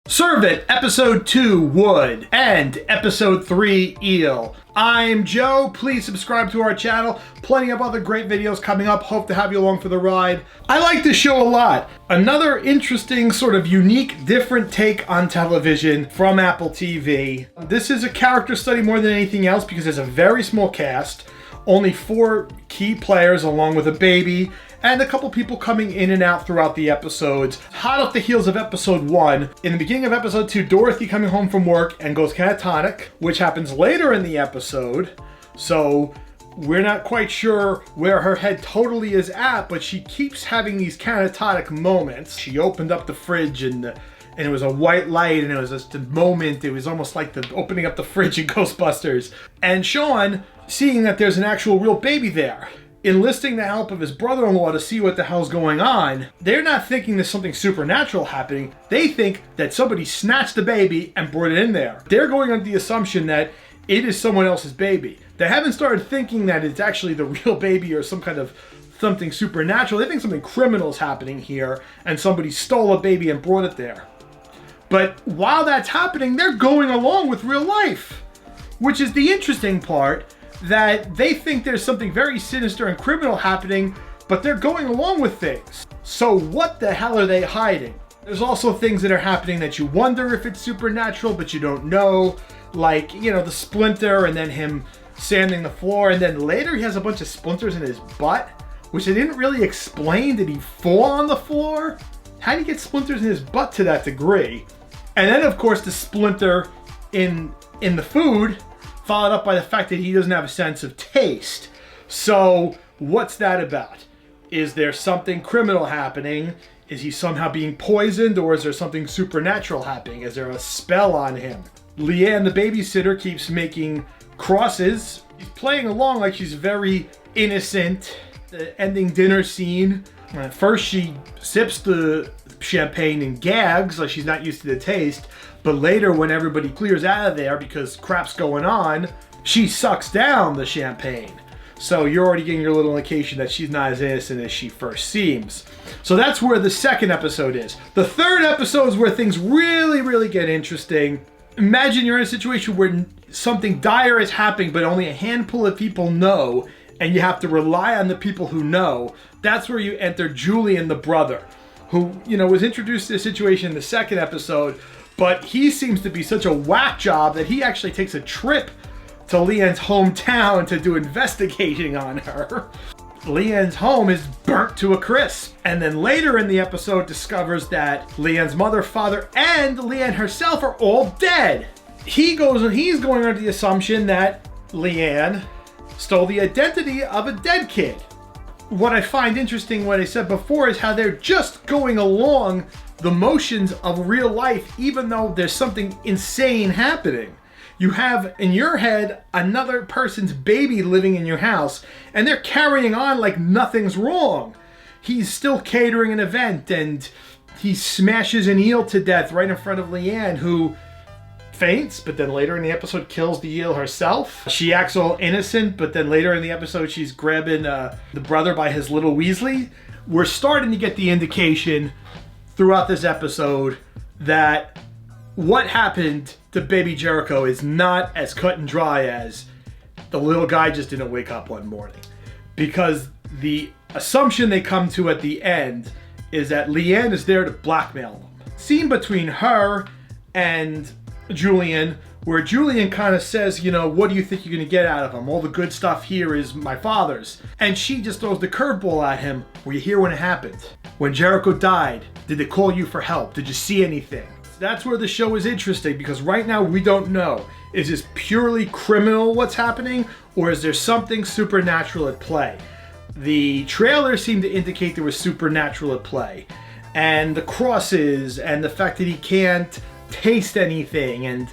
Serve It, Episode 2, Wood, and Episode 3, Eel. I'm Joe. Please subscribe to our channel. Plenty of other great videos coming up. Hope to have you along for the ride. I like this show a lot. Another interesting, sort of unique, different take on television from Apple TV. This is a character study more than anything else because there's a very small cast. Only 4 key players along with a baby and a couple people coming in and out throughout the episodes. Hot off the heels of episode 1, in the beginning of episode 2, Dorothy coming home from work and goes catatonic, which happens later in the episode. So we're not quite sure where her head totally is at, but she keeps having these catatonic moments. She opened up the fridge and it was a white light and it was just a moment. It was almost like the opening up the fridge in Ghostbusters. And Sean, seeing that there's an actual real baby there, enlisting the help of his brother-in-law to see what the hell's going on, they're not thinking there's something supernatural happening. They think that somebody snatched the baby and brought it in there. They're going under the assumption that it is someone else's baby. They haven't started thinking that it's actually the real baby or some kind of something supernatural. They think something criminal is happening here and somebody stole a baby and brought it there. But while that's happening, they're going along with real life, which is the interesting part, that they think there's something very sinister and criminal happening, but they're going along with things. So what the hell are they hiding? There's also things that are happening that you wonder if it's supernatural, but you don't know. Like, you know, the splinter and then him sanding the floor. And then later he has a bunch of splinters in his butt, which they didn't really explain. Did he fall on the floor? How did he get splinters in his butt to that degree? And then, of course, the splinter in the food, followed up by the fact that he doesn't have a sense of taste. So what's that about? Is there something criminal happening? Is he somehow being poisoned, or is there something supernatural happening? Is there a spell on him? Leanne, the babysitter, keeps making crosses. She's playing along like she's very innocent. The ending dinner scene, first she sips the champagne and gags like she's not used to the taste. But later, when everybody clears out of there because crap's going on, she sucks down the champagne. So you're already getting your little indication that she's not as innocent as she first seems. So that's where the second episode is. The third episode is where things really get interesting. Imagine you're in a situation where something dire is happening, but only a handful of people know, and you have to rely on the people who know. That's where you enter Julian, the brother, who, you know, was introduced to the situation in the second episode. But he seems to be such a whack job that he actually takes a trip to Leanne's hometown to do investigating on her. Leanne's home is burnt to a crisp. And then later in the episode discovers that Leanne's mother, father, and Leanne herself are all dead. He's going under the assumption that Leanne stole the identity of a dead kid. What I find interesting, what I said before, is how they're just going along the motions of real life, even though there's something insane happening. You have in your head another person's baby living in your house, and they're carrying on like nothing's wrong. He's still catering an event, and he smashes an eel to death right in front of Leanne, who faints, but then later in the episode kills the eel herself. She acts all innocent, but then later in the episode she's grabbing the brother by his little Weasley. We're starting to get the indication throughout this episode that what happened to baby Jericho is not as cut and dry as the little guy just didn't wake up one morning. Because the assumption they come to at the end is that Leanne is there to blackmail them. Scene between her and Julian, where Julian kind of says, you know, what do you think you're going to get out of him? All the good stuff here is my father's. And she just throws the curveball at him. Were you here when it happened? When Jericho died, did they call you for help? Did you see anything? That's where the show is interesting, because right now we don't know. Is this purely criminal what's happening, or is there something supernatural at play? The trailer seemed to indicate there was supernatural at play. And the crosses, and the fact that he can't taste anything, and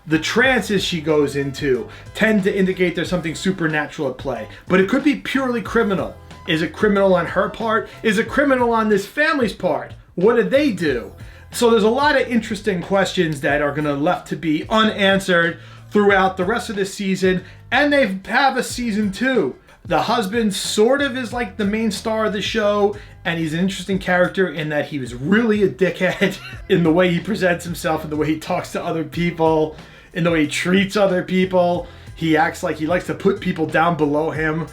the trances she goes into tend to indicate there's something supernatural at play. But it could be purely criminal. Is it criminal on her part? Is it criminal on this family's part? What did they do? So there's a lot of interesting questions that are going to left to be unanswered throughout the rest of this season, and they have a season 2. The husband sort of is like the main star of the show, and he's an interesting character in that he was really a dickhead in the way he presents himself, in the way he talks to other people, in the way he treats other people. He acts like he likes to put people down below him.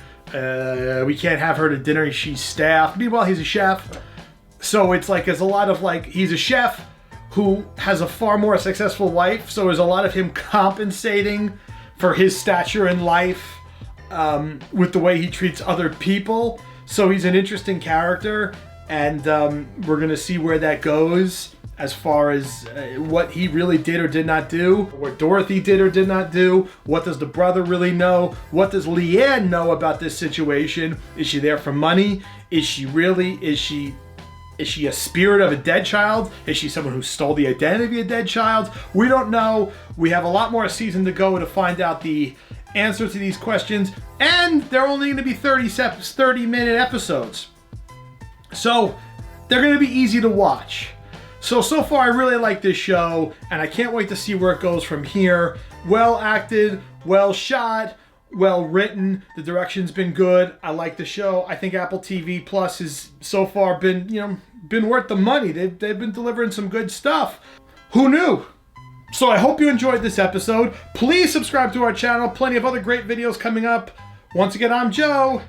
We can't have her to dinner, she's staff. Meanwhile, he's a chef. So it's like, there's a lot of like, he's a chef who has a far more successful wife. So there's a lot of him compensating for his stature in life with the way he treats other people. So he's an interesting character, and we're going to see where that goes as far as what he really did or did not do, what Dorothy did or did not do. What does the brother really know? What does Leanne know about this situation? Is she there for money? Is she a spirit of a dead child? Is she someone who stole the identity of a dead child? We don't know. We have a lot more season to go to find out the answer to these questions, and they're only going to be 30-minute episodes. So they're going to be easy to watch. So far I really like this show, and I can't wait to see where it goes from here. Well acted, well shot, well written. The direction's been good. I like the show. I think Apple TV Plus has so far been worth the money. They've been delivering some good stuff. Who knew? So I hope you enjoyed this episode. Please subscribe to our channel. Plenty of other great videos coming up. Once again, I'm Joe.